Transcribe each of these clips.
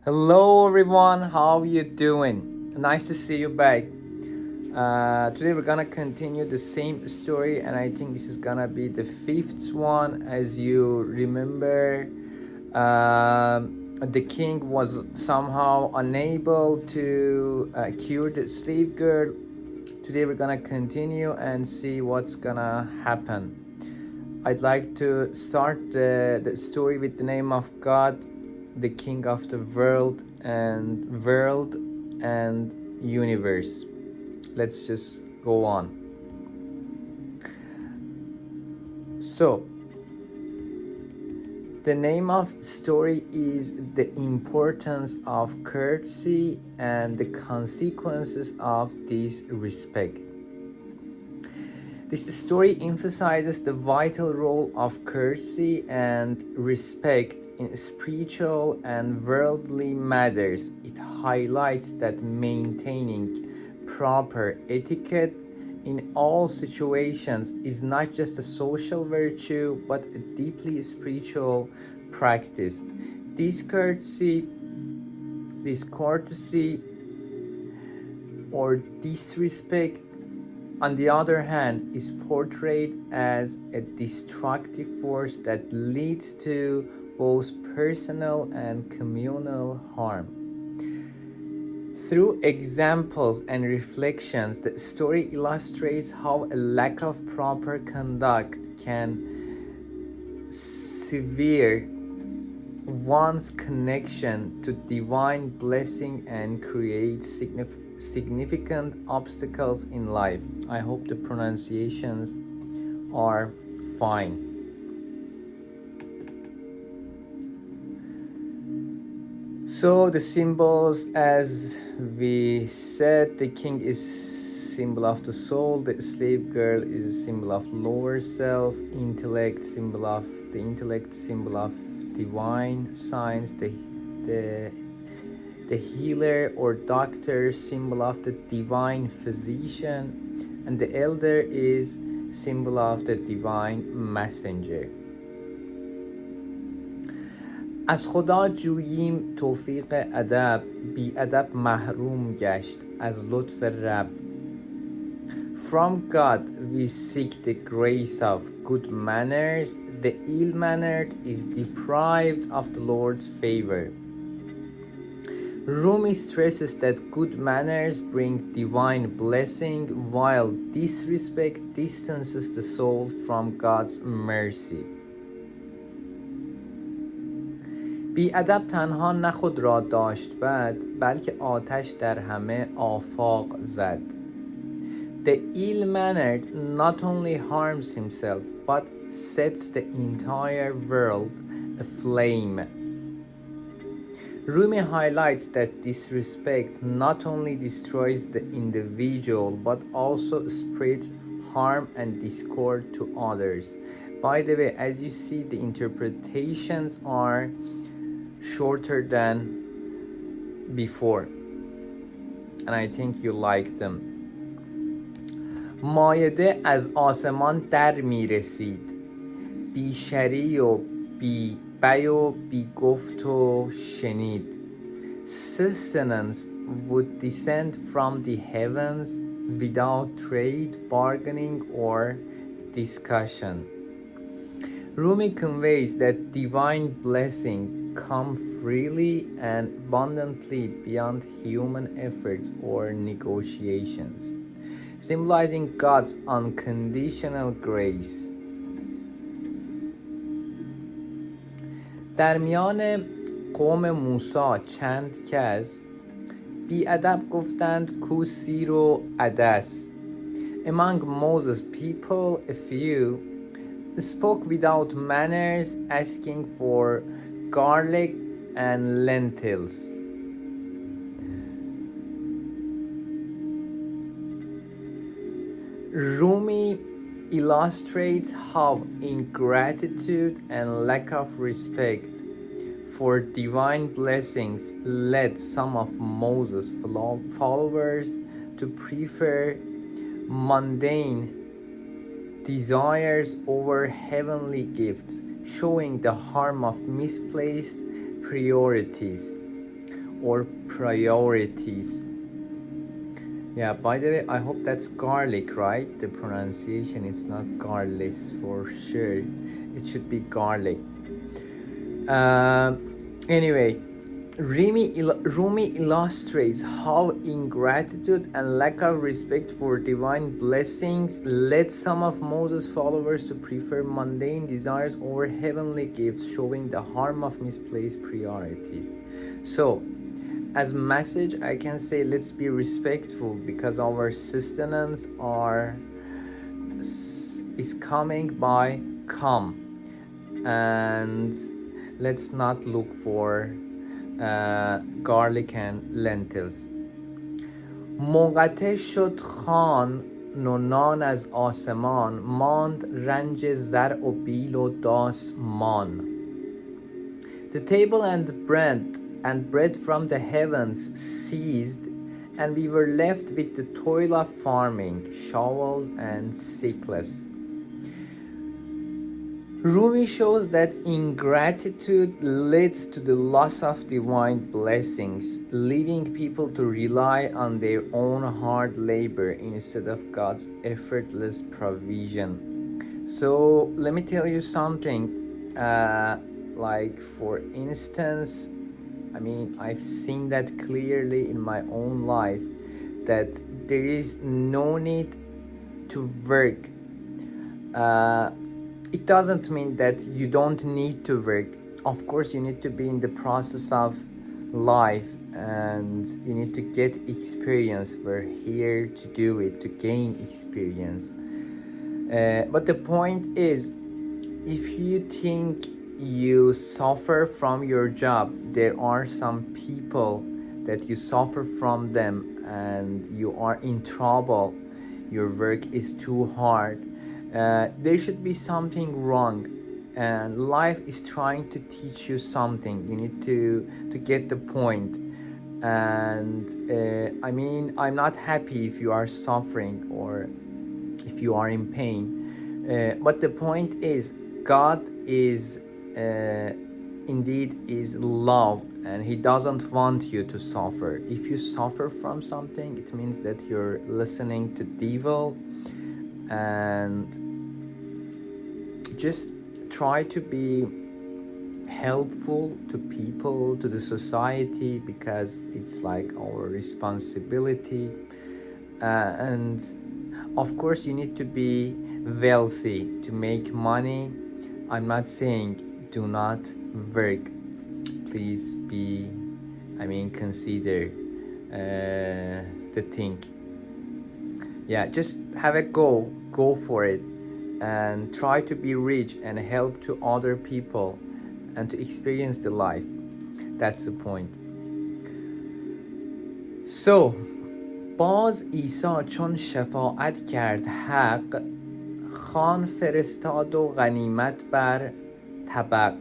Hello everyone, how you doing? Nice to see you back. Today we're gonna continue the same story, and I think this is gonna be the fifth one. As you remember, the king was somehow unable to cure the slave girl. Today we're gonna continue and see what's gonna happen. I'd like to start the story with the name of God, the King of the world and universe. Let's just go on. So, the name of story is The Importance of Courtesy and the Consequences of Disrespect. This story emphasizes the vital role of courtesy and respect in spiritual and worldly matters. It highlights that maintaining proper etiquette in all situations is not just a social virtue but a deeply spiritual practice. This courtesy or disrespect, on the other hand, is portrayed as a destructive force that leads to both personal and communal harm. Through examples and reflections, the story illustrates how a lack of proper conduct can sever one's connection to divine blessing and create significant obstacles in life. I hope the pronunciations are fine. So the symbols, as we said, the king is symbol of the soul, the slave girl is a symbol of lower self, intellect, symbol of the intellect, symbol of divine science, the healer or doctor, symbol of the divine physician, and the elder is symbol of the divine messenger. از خدا جوییم توفیق ادب، بی ادب محروم گشت از لطف رب. From God we seek the grace of good manners, the ill-mannered is deprived of the Lord's favor. Rumi stresses that good manners bring divine blessing, while disrespect distances the soul from God's mercy. بی ادب تنها نه خود را داشت بد، بلکه آتش در همه آفاق زد. The ill-mannered not only harms himself, but sets the entire world aflame. Rumi highlights that disrespect not only destroys the individual, but also spreads harm and discord to others. By the way, as you see, the interpretations are shorter than before, and I think you like them. مایده از آسمان در می رسید، بی شری و بی بی و بی گفت و شنید. Sustenance would descend from the heavens without trade, bargaining or discussion. Rumi conveys that divine blessing come freely and abundantly beyond human efforts or negotiations, symbolizing God's unconditional grace. در میان قوم موسی چند کس بی ادب گفتند کو سیر و عدس. Among Moses' people, a few spoke without manners, asking for garlic and lentils. Rumi illustrates how ingratitude and lack of respect for divine blessings led some of Moses' followers to prefer mundane desires over heavenly gifts, showing the harm of misplaced priorities. or priorities. Yeah, by the way, I hope that's garlic, right? The pronunciation is not garlic for sure. It should be garlic. Anyway, Rumi illustrates how ingratitude and lack of respect for divine blessings led some of Moses' followers to prefer mundane desires over heavenly gifts, showing the harm of misplaced priorities. So, as message, I can say let's be respectful because our sustenance is coming by come, and let's not look for garlic and lentils. منقطع شد خوان نان از آسمان، ماند رنج زرع و بیل و داس مان. The table and bread from the heavens ceased, and we were left with the toil of farming, shovels and sickles. Rumi shows that ingratitude leads to the loss of divine blessings, leaving people to rely on their own hard labor instead of God's effortless provision. So let me tell you something. Like for instance, I mean, I've seen that clearly in my own life that there is no need to work. It doesn't mean that you don't need to work. Of course, you need to be in the process of life and you need to get experience. We're here to do it, to gain experience. But the point is, if you think you suffer from your job, there are some people that you suffer from them and you are in trouble, your work is too hard. There should be something wrong, and life is trying to teach you something. You need to get the point. And I mean, I'm not happy if you are suffering or if you are in pain, but the point is, God is indeed is love, and he doesn't want you to suffer. If you suffer from something, it means that you're listening to devil. And just try to be helpful to people, to the society, because it's like our responsibility. And of course you need to be wealthy to make money. I'm not saying do not work. Please be, consider the thing. Yeah, just have a go for it, and try to be rich and help to other people and to experience the life. That's the point. So, باز عیسی چون شفاعت کرد حق، خوان فرستاد و غنیمت بر طبق.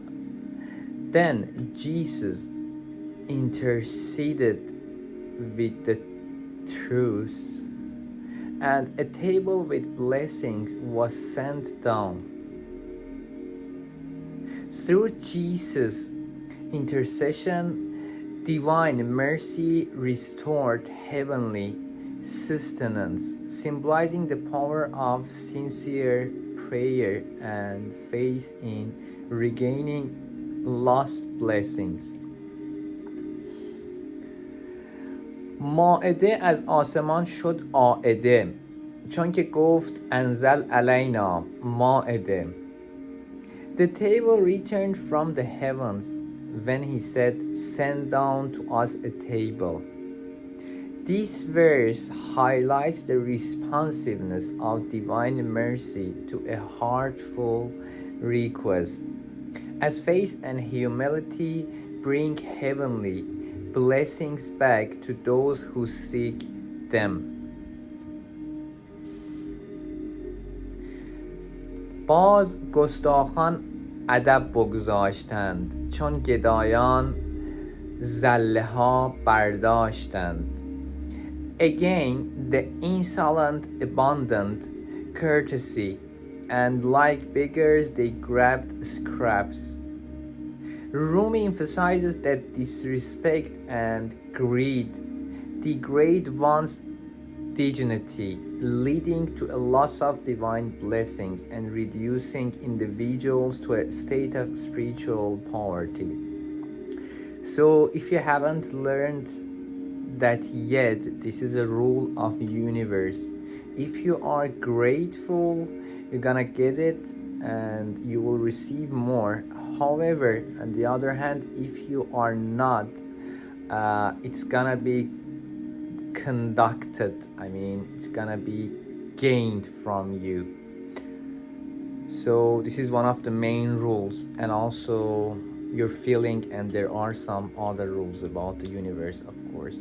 Then Jesus interceded with the truth, and a table with blessings was sent down. Through Jesus' intercession, divine mercy restored heavenly sustenance, symbolizing the power of sincere prayer and faith in regaining lost blessings. مائده از آسمان شد عائده، چون که گفت انزل علینا مائده. The table returned from the heavens when he said, send down to us a table. This verse highlights the responsiveness of divine mercy to a heartful request, as faith and humility bring heavenly blessings back to those who seek them. باز گستاخان ادب بگذاشتند، چون گدایان زله ها برداشتند. Again, the insolent abandoned courtesy, and like beggars they grabbed scraps. Rumi emphasizes that disrespect and greed degrade one's dignity, leading to a loss of divine blessings and reducing individuals to a state of spiritual poverty. So, if you haven't learned that yet, this is a rule of universe. If you are grateful, you're gonna get it and you will receive more. However, on the other hand, if you are not, it's gonna be conducted. It's gonna be gained from you. So this is one of the main rules, and also your feeling, and there are some other rules about the universe, of course.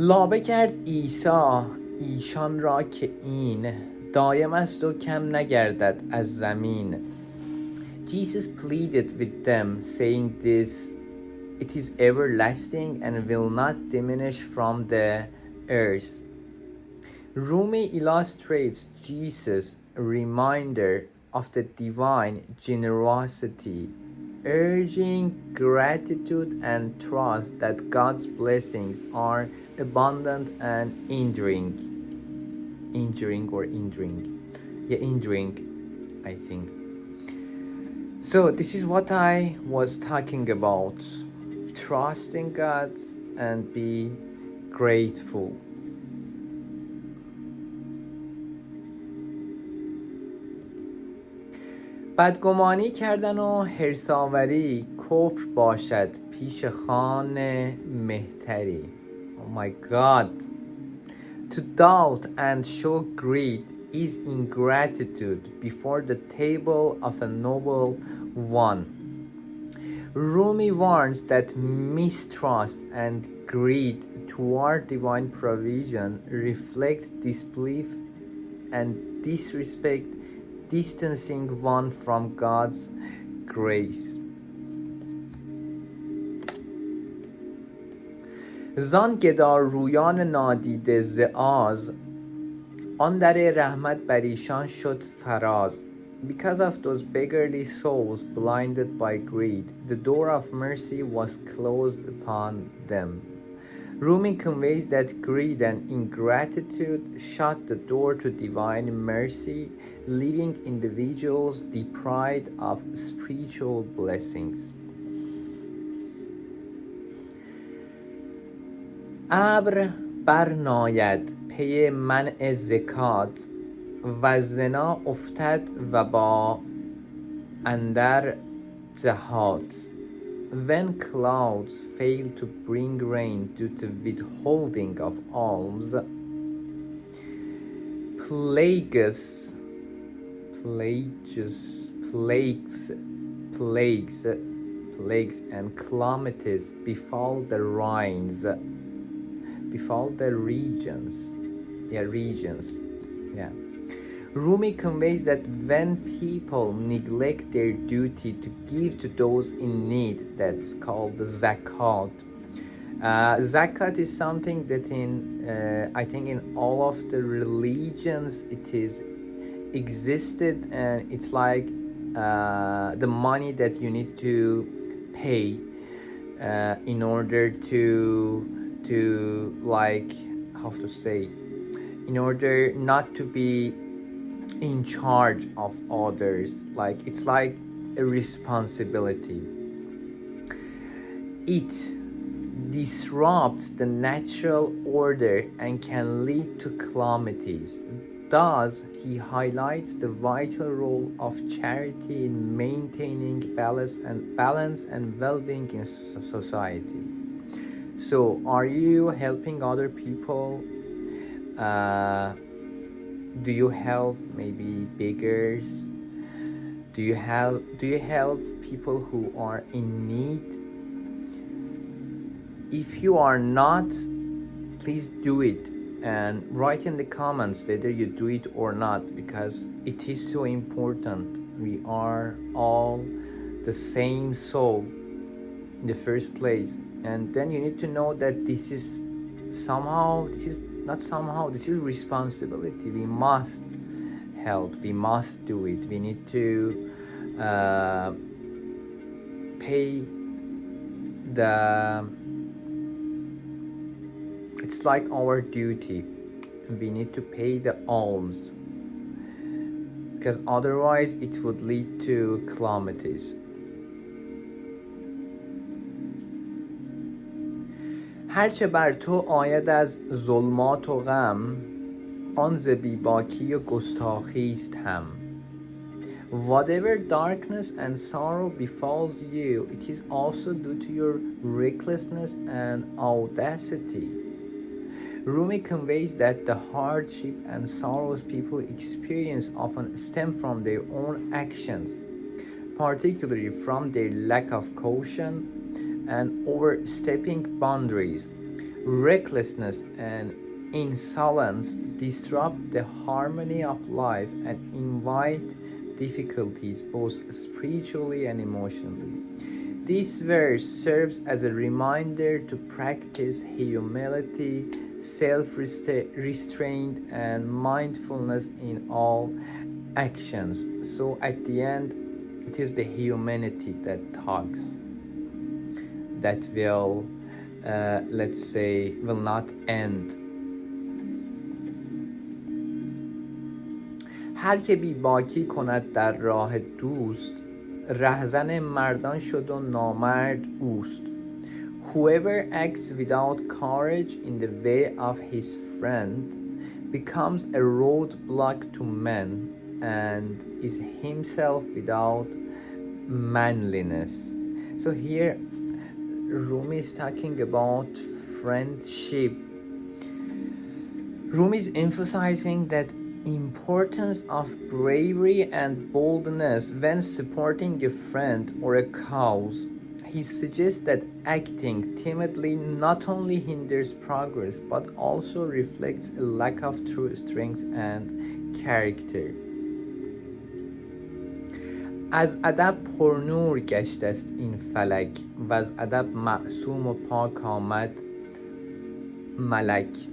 لابه کرد عیسی ایشان را که این دایم است و کم نگردد از زمین. Jesus pleaded with them, saying this, it is everlasting and will not diminish from the earth. Rumi illustrates Jesus' reminder of the divine generosity, urging gratitude and trust that God's blessings are abundant and enduring, I think. So this is what I was talking about. Trusting God and be grateful. بدگمانی کردن و حرص‌آوری کفر باشد پیش خوان مهتری. Oh my God. To doubt and show greed is ingratitude before the table of a noble one. Rumi warns that mistrust and greed toward divine provision reflect disbelief and disrespect, distancing one from God's grace. زان گدار رویان نادیده ز آز آن در رحمت بر ایشان شد فراز. Because of those beggarly souls blinded by greed, the door of mercy was closed upon them. Rumi conveys that greed and ingratitude shut the door to divine mercy, leaving individuals deprived of spiritual blessings. ابر برناید پی منع زکات و زنا افتد و با اندر جهات. When clouds fail to bring rain due to withholding of alms, plagues and calamities befall the regions. Rumi conveys that when people neglect their duty to give to those in need, that's called the zakat. Zakat is something that I think in all of the religions it is existed, and it's like the money that you need to pay in order to like, how to say, in order not to be in charge of others. Like, it's like a responsibility. It disrupts the natural order and can lead to calamities. Thus, he highlights the vital role of charity in maintaining balance and well-being in society. So, are you helping other people? Do you help maybe beggars? Do you help people who are in need? If you are not, please do it and write in the comments whether you do it or not, because it is so important. We are all the same soul in the first place, and then you need to know that this is responsibility. We must help, we must do it. We need to pay the, it's like our duty, and we need to pay the alms, because otherwise it would lead to calamities. هرچه بر تو آید از ظلمات و غم، آن ز بیباکی و گستاخی است هم. Whatever darkness and sorrow befalls you, it is also due to your recklessness and audacity. Rumi conveys that the hardship and sorrows people experience often stem from their own actions, particularly from their lack of caution and overstepping boundaries. Recklessness and insolence disrupt the harmony of life and invite difficulties both spiritually and emotionally. This verse serves as a reminder to practice humility, self-restraint, and mindfulness in all actions. So at the end, it is the humanity that talks, that will, let's say, will not end. هر که بی باکی کند در راه دوست، رهزن مردان شد و نامرد اوست. Whoever acts without courage in the way of his friend becomes a roadblock to men and is himself without manliness. So here Rumi is talking about friendship. Rumi is emphasizing that importance of bravery and boldness when supporting a friend or a cause. He suggests that acting timidly not only hinders progress but also reflects a lack of true strength and character. از ادب پرنور گشته است این فلک، و از ادب معصوم و پاک آمد ملک.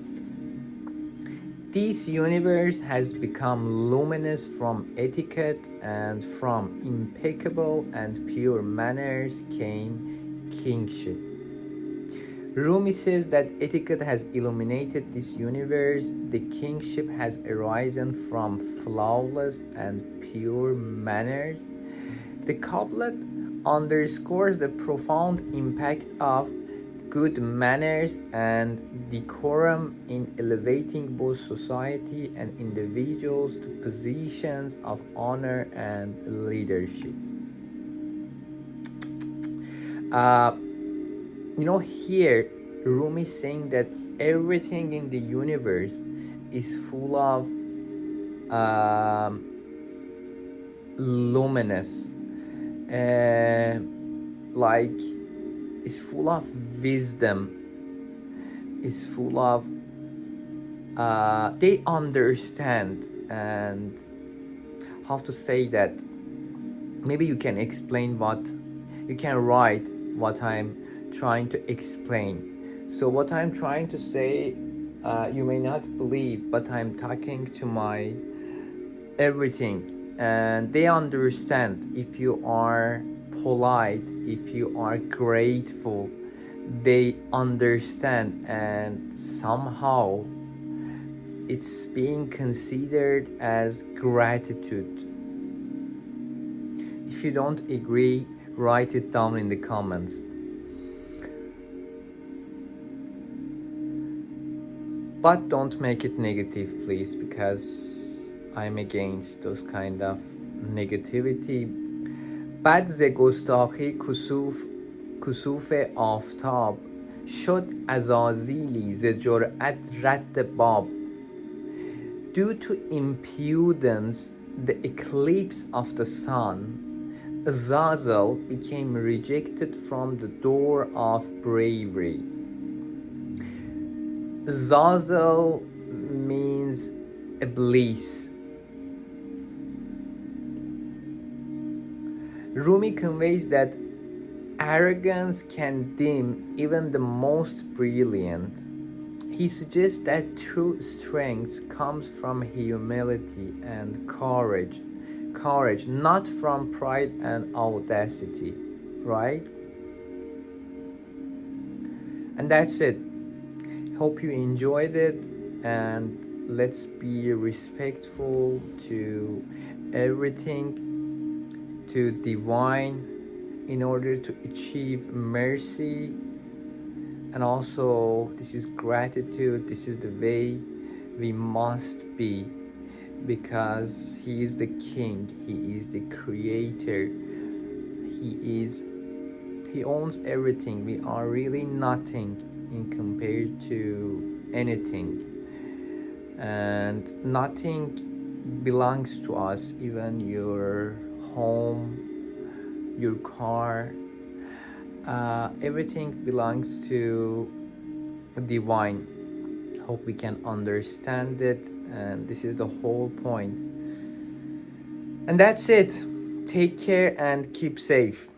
This universe has become luminous from etiquette, and from impeccable and pure manners came kingship. Rumi says that etiquette has illuminated this universe, the kingship has arisen from flawless and pure manners. The couplet underscores the profound impact of good manners and decorum in elevating both society and individuals to positions of honor and leadership. Here Rumi is saying that everything in the universe is full of luminous, like is full of wisdom, is full of they understand. And how to say that, maybe you can explain what you can write what I'm trying to explain. So what I'm trying to say, you may not believe, but I'm talking to my everything, and they understand. If you are polite, if you are grateful, they understand, and somehow it's being considered as gratitude. If you don't agree, write it down in the comments. But don't make it negative, please, because I'm against those kind of negativity. بعد ز گستاخی کسوف آفتاب، شد عزازیلی ز جرأت رد باب. Due to impudence, the eclipse of the sun, Azazel became rejected from the door of bravery. Azazel means Iblis. Rumi conveys that arrogance can dim even the most brilliant. He suggests that true strength comes from humility and courage, not from pride and audacity. right? And that's it. Hope you enjoyed it, and let's be respectful to everything, to divine, in order to achieve mercy. And also, this is gratitude. This is the way we must be, because he is the king, he is the creator, he owns everything. We are really nothing in compared to anything, and nothing belongs to us, even your home, your car, everything belongs to divine. Hope we can understand it, and this is the whole point. And that's it. Take care and keep safe.